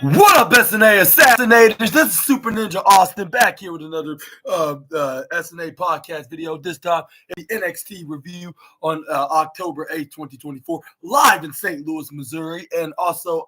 What up, SNA assassinators? This is Super Ninja Austin back here with another SNA podcast video. This time, the NXT review on October 8th, 2024, live in St. Louis, Missouri. And also,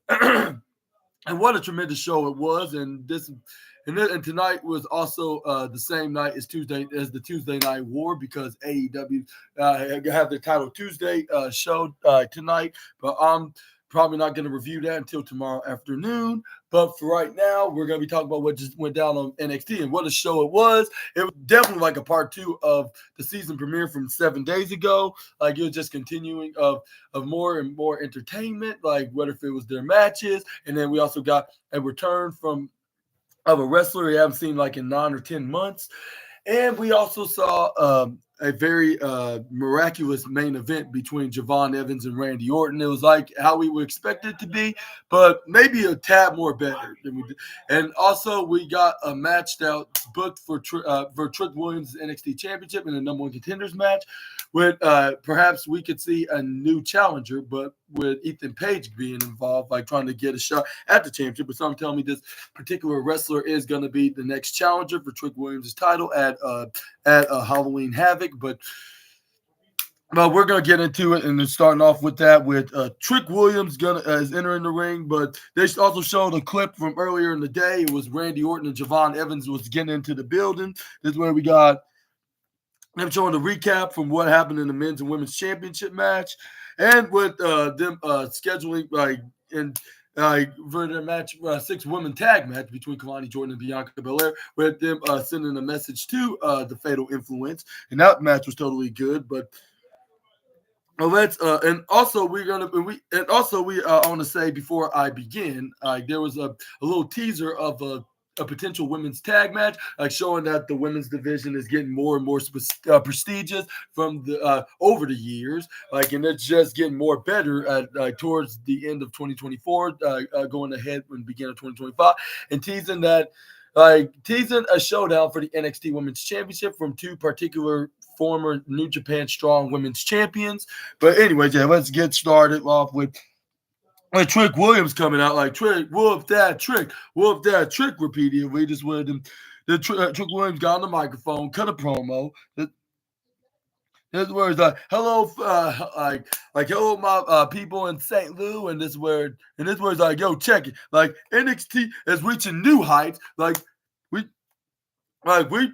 and what a tremendous show it was. And tonight was also the same night as the Tuesday Night War, because AEW have their Title Tuesday show tonight. But probably not going to review that until tomorrow afternoon. But for right now, we're going to be talking about what just went down on NXT and what a show it was. It was definitely like a part two of the season premiere from 7 days ago. Like, it was just continuing of more and more entertainment, like whether if it was their matches. And then we also got a return of a wrestler we haven't seen like in 9 or 10 months. And we also saw a very miraculous main event between Javon Evans and Randy Orton. It was like how we would expect it to be, but maybe a tad more better than we did. And also, we got a match that booked for Trick Williams' NXT Championship in the number one contenders match. With perhaps we could see a new challenger, but with Ethan Page being involved, like trying to get a shot at the championship. But some telling me this particular wrestler is going to be the next challenger for Trick Williams' title at Halloween Havoc. But we're gonna get into it, and then starting off with that with Trick Williams is entering the ring. But they also showed a clip from earlier in the day. It was Randy Orton and Javon Evans was getting into the building. This is where we got them showing the recap from what happened in the men's and women's championship match, and with them scheduling for their match, 6-woman tag match between Kalani Jordan and Bianca Belair, with them sending a message to the Fatal Influence, and that match was totally good. But let's and also we I want to say before I begin, there was a little teaser of a potential women's tag match, like showing that the women's division is getting more and more prestigious from the over the years, like, and it's just getting more better at towards the end of 2024, going ahead and beginning of 2025, and teasing a showdown for the NXT Women's Championship from two particular former New Japan Strong Women's Champions. But anyways, yeah, let's get started off with Trick Williams coming out like, Trick, whoop that trick, repeatedly. Just with him, Trick Williams got on the microphone, cut a promo. This word is like, hello, hello, my people in St. Louis, and this word is like, yo, check it, like NXT is reaching new heights, like we. We're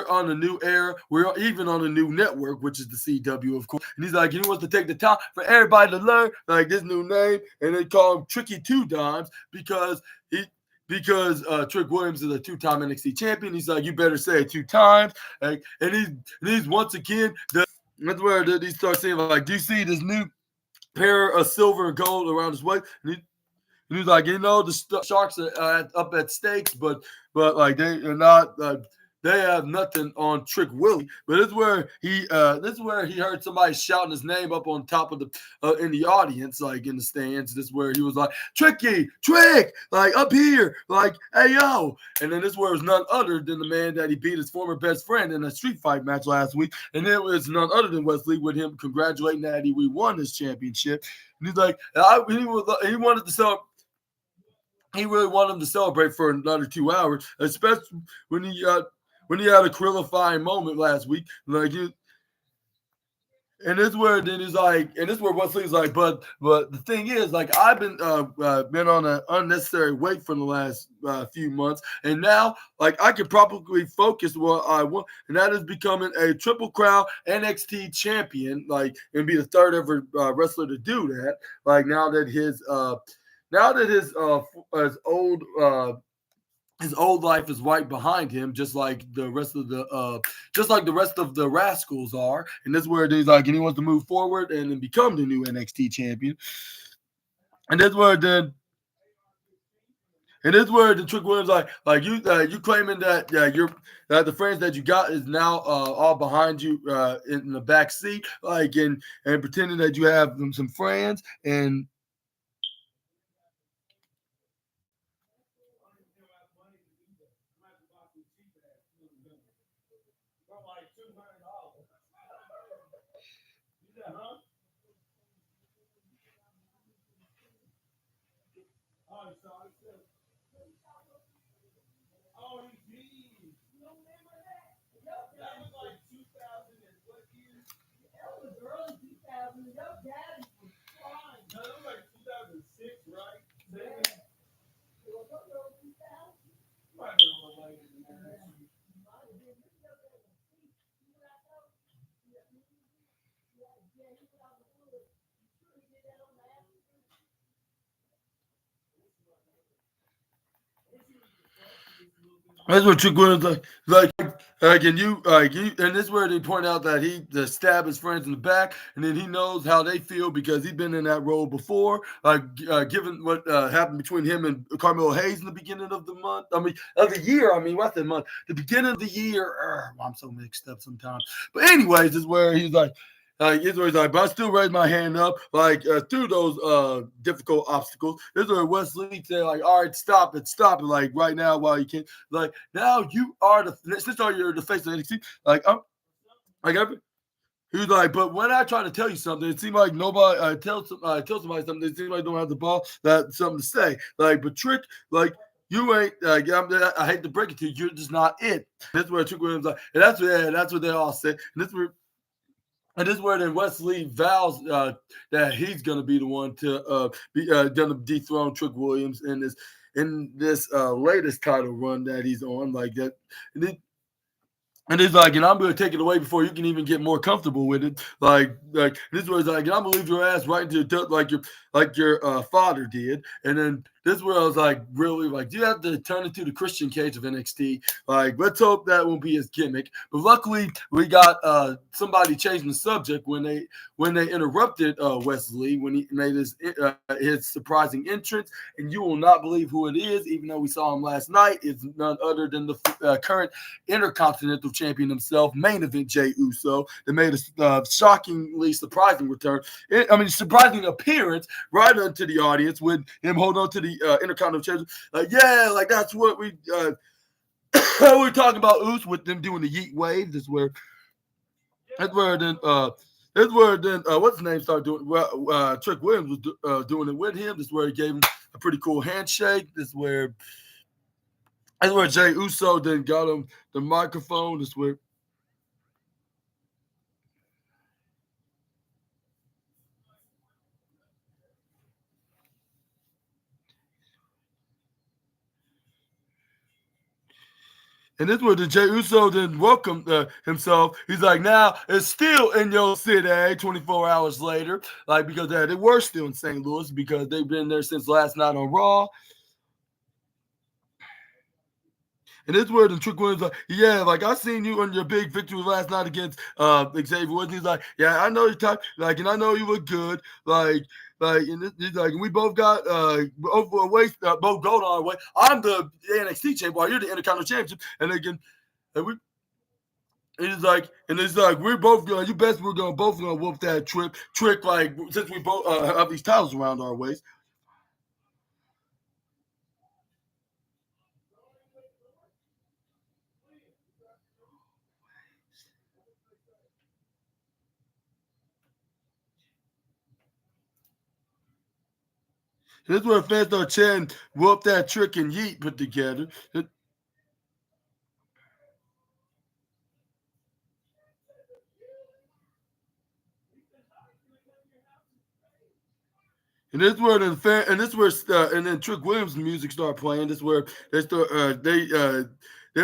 on a new era. We're even on a new network, which is the CW, of course. And he's like, he wants to take the time for everybody to learn like this new name, and they call him Tricky Two Dimes because Trick Williams is a 2-time NXT champion. He's like, you better say it 2 times. Like, and he's once again that's where he starts saying, like, do you see this new pair of silver and gold around his waist? And he's like, the Sharks are up at stakes, but like they are not. They have nothing on Trick Willie. But this is where he heard somebody shouting his name up on top of the in the audience, like in the stands. This is where he was like, Tricky, Trick, like up here, like, hey yo. And then this where it was none other than the man that he beat his former best friend in a street fight match last week. And it was none other than Wesley, with him congratulating that he won this championship. And he's like, he wanted to sell. He really wanted him to celebrate for another 2 hours, especially when he had a qualifying moment last week. Like, and this where Wesley's like, but the thing is, like, I've been on an unnecessary wait for the last few months, and now, like, I can probably focus what I want, and that is becoming a Triple Crown NXT champion, like, and be the third ever wrestler to do that. Like, now that his old life is right behind him, just like the rest of the Rascals are, and that's where he's like, and he wants to move forward and then become the new NXT champion, and that's where the Trick Williams like you claiming that the friends that you got is now all behind you in the back seat, like, and pretending that you have some friends. And That's what Trick Williams and this is where they point out that he stabbed his friends in the back, and then he knows how they feel because he's been in that role before. Given what happened between him and Carmelo Hayes in the beginning of the month, of the year. What's the month? The beginning of the year. I'm so mixed up sometimes. But anyways, this is where he's like. Here's where he's like, but I still raise my hand up, through those difficult obstacles. This is where Wesley said, like, all right, stop it, like right now while you can. Like now you are you're the face of NXT. Like every he was like, but when I try to tell you something, it seems like nobody tell somebody something. It seems like they don't have the ball, that something to say. Like, but Trick, like you ain't. I hate to break it to you, you're just not it. That's where Trick Williams like, and that's what they all said. And this is where then Wesley vows that he's going to be the one to be going to dethrone Trick Williams in this latest title run that he's on, like that. And it's like, and I'm gonna take it away before you can even get more comfortable with it. Like this was like, and I'm gonna leave your ass right into the dirt like your father did. And then this is where I was like, really, like, you have to turn into the Christian Cage of NXT. Like, let's hope that won't be his gimmick. But luckily, we got somebody changing the subject when they interrupted Wesley when he made his surprising entrance. And you will not believe who it is, even though we saw him last night. It's none other than the current Intercontinental Champion himself, main event Jey Uso, that made a shockingly surprising return. Surprising appearance right onto the audience with him holding on to the Intercontinental Champion. Like that's what we we're talking about. Uso with them doing the Yeet Wave. That's where then what's his name started doing. Trick Williams was doing it with him. This is where he gave him a pretty cool handshake. This is where Jey Uso then got him the microphone. This is where. And this was the Jey Uso then welcomed himself. He's like, now it's still in your city 24 hours later. Like, because they were still in St. Louis because they've been there since last night on Raw. And this where the Trick Williams like, yeah, like I seen you on your big victory last night against Xavier Woods. He's like, yeah, I know you talk, like, and I know you look good, and he's like, and we both got both gold on our way. I'm the NXT champion, you're the Intercontinental Championship, and again, and we. It's like we're both gonna. You best we're gonna both gonna whoop that trick. Like since we both have these titles around our waist. This is where fans start chanting, "Whoop that trick and yeet" put together. And this is where and then Trick Williams' music started playing. This is where they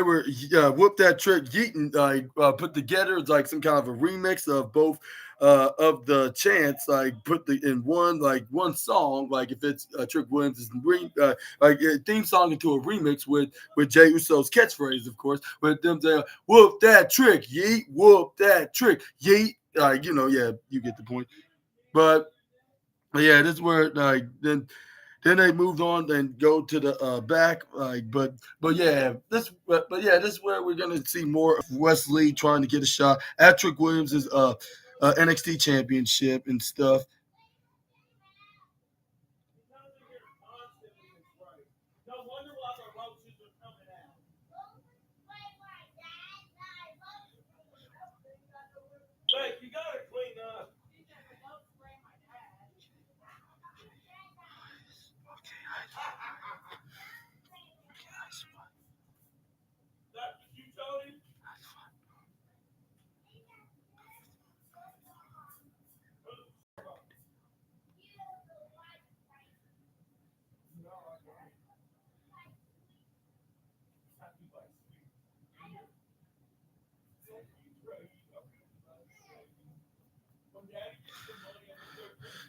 were whoop that trick yeeting put together. It's like some kind of a remix of both of the chants, like put in one song. Like if it's Trick Williams' theme song into a remix with Jey Uso's catchphrase, of course, with them saying whoop that trick yeet, whoop that trick yeet. You get the point. But yeah, this is where then they moved on and go to the back. This is where we're gonna see more of Wesley trying to get a shot at Trick Williams' NXT championship and stuff.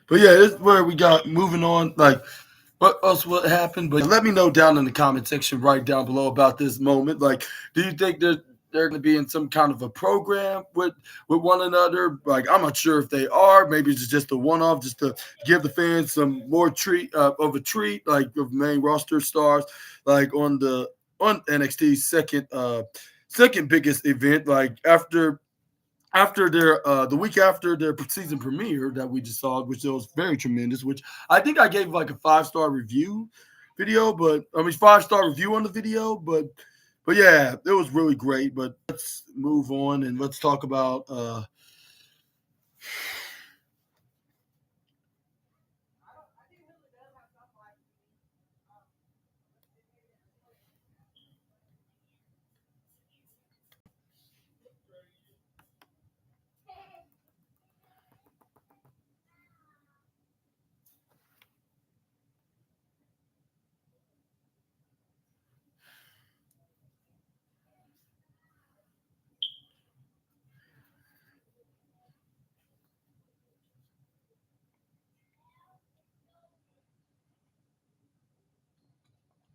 But yeah, this is where we got moving on. Like, what else what happened? But let me know down in the comment section right down below about this moment. Like, do you think that they're going to be in some kind of a program with one another? Like, I'm not sure if they are. Maybe it's just a one off, just to give the fans some more treat of a treat, like of main roster stars, like on NXT's second biggest event. Like after their the week after their season premiere that we just saw, which was very tremendous, which I think I gave like a 5-star review video, but I mean 5-star review on the video, but yeah, it was really great. But let's move on and let's talk about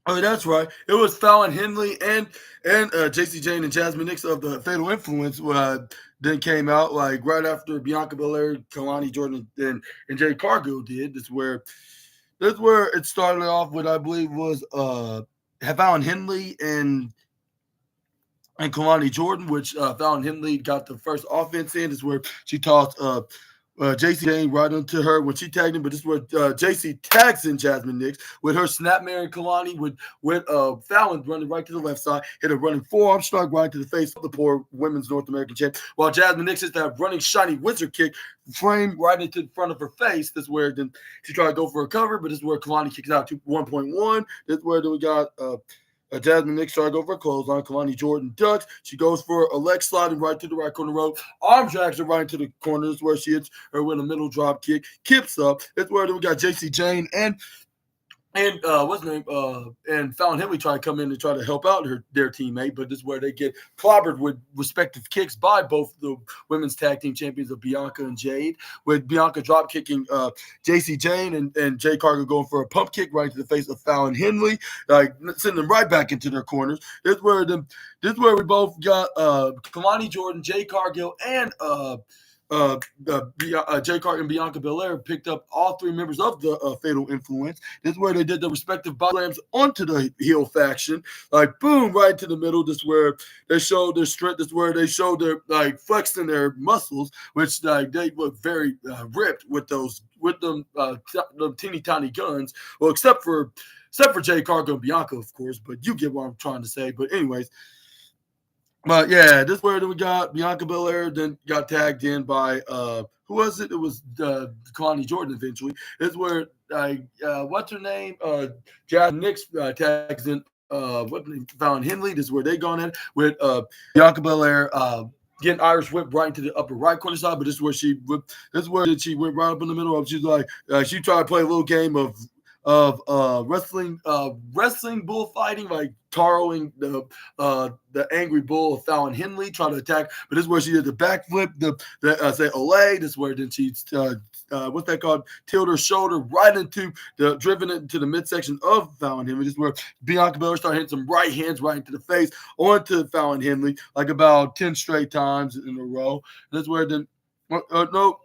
oh, that's right. It was Fallon Henley and JC Jane and Jasmine Nix of the Fatal Influence then came out like right after Bianca Belair, Kalani Jordan, and Jay Cargill did. That's where it started off. What I believe was Fallon Henley and Kalani Jordan, which Fallon Henley got the first offense in. Is where she tossed JC Jane right into her when she tagged him. But this is where JC tags in Jasmine Nix with her snapmare and Kalani with Fallon running right to the left side, hit a running forearm strike right to the face of the poor women's North American champ. While Jasmine Nix hits that running shiny wizard kick frame right into the front of her face. This is where then she tried to go for a cover, but this is where Kalani kicks out to 1.1. This is where then we got Jasmine Nix tried to go for a clothesline. Kalani Jordan ducks. She goes for a leg sliding right to the right corner rope. Arm drags her right into the corners where she hits her with a middle drop kick. Kips up. That's where we got JC Jane and what's the name? And Fallon Henley try to come in and try to help out their teammate, but this is where they get clobbered with respective kicks by both the women's tag team champions of Bianca and Jade, with Bianca drop kicking JC Jane and Jay Cargill going for a pump kick right to the face of Fallon Henley, like sending them right back into their corners. This is where we both got Kalani Jordan, Jay Cargill, and Jay Carter and Bianca Belair picked up all three members of the Fatal Influence. This is where they did the respective body slams onto the heel faction, like boom, right into the middle. This is where they showed their strength. This is where they showed their like flexing their muscles, which like they look very ripped with them teeny tiny guns. Well, except for Jay Cargo and Bianca, of course. But you get what I'm trying to say. But anyways. But yeah, this is where we got Bianca Belair, then got tagged in by who was it? It was Kalani Jordan eventually. This is where what's her name? Jasmine Nix tags in Fallon Henley. This is where they gone in with Bianca Belair getting Irish whip right into the upper right corner side. But this is where she whipped. This is where she went right up in the middle of. She's like she tried to play a little game of wrestling bullfighting, like taroing the angry bull of Fallon Henley, trying to attack. But this is where she did the backflip, the say Olay. This is where then she what's that called? Tilt her shoulder right into driven it into the midsection of Fallon Henley. This is where Bianca Belair started hitting some right hands right into the face onto Fallon Henley, like about 10 straight times in a row. This is where then no,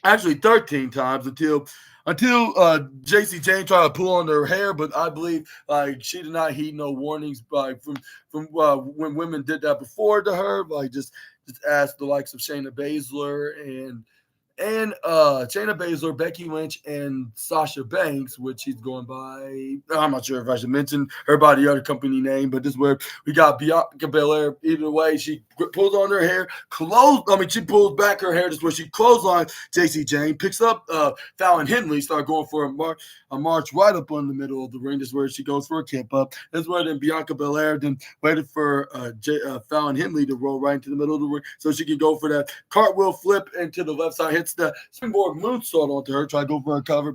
actually 13 times until JC Jane tried to pull on her hair, but I believe like she did not heed no warnings from when women did that before to her. Like just ask the likes of Shayna Baszler and Shayna Baszler, Becky Lynch, and Sasha Banks, which she's going by. I'm not sure if I should mention her by the other company name, but this is where we got Bianca Belair. Either way, she pulls on her hair, she pulls back her hair. This is where she clotheslines JC Jane, picks up Fallon Henley, start going for a march right up on the middle of the ring. This is where she goes for a kip up. This is where then Bianca Belair then waited for Fallon Henley to roll right into the middle of the ring so she could go for that cartwheel flip into the left side, hits the springboard moonsault onto her, try to go for a cover.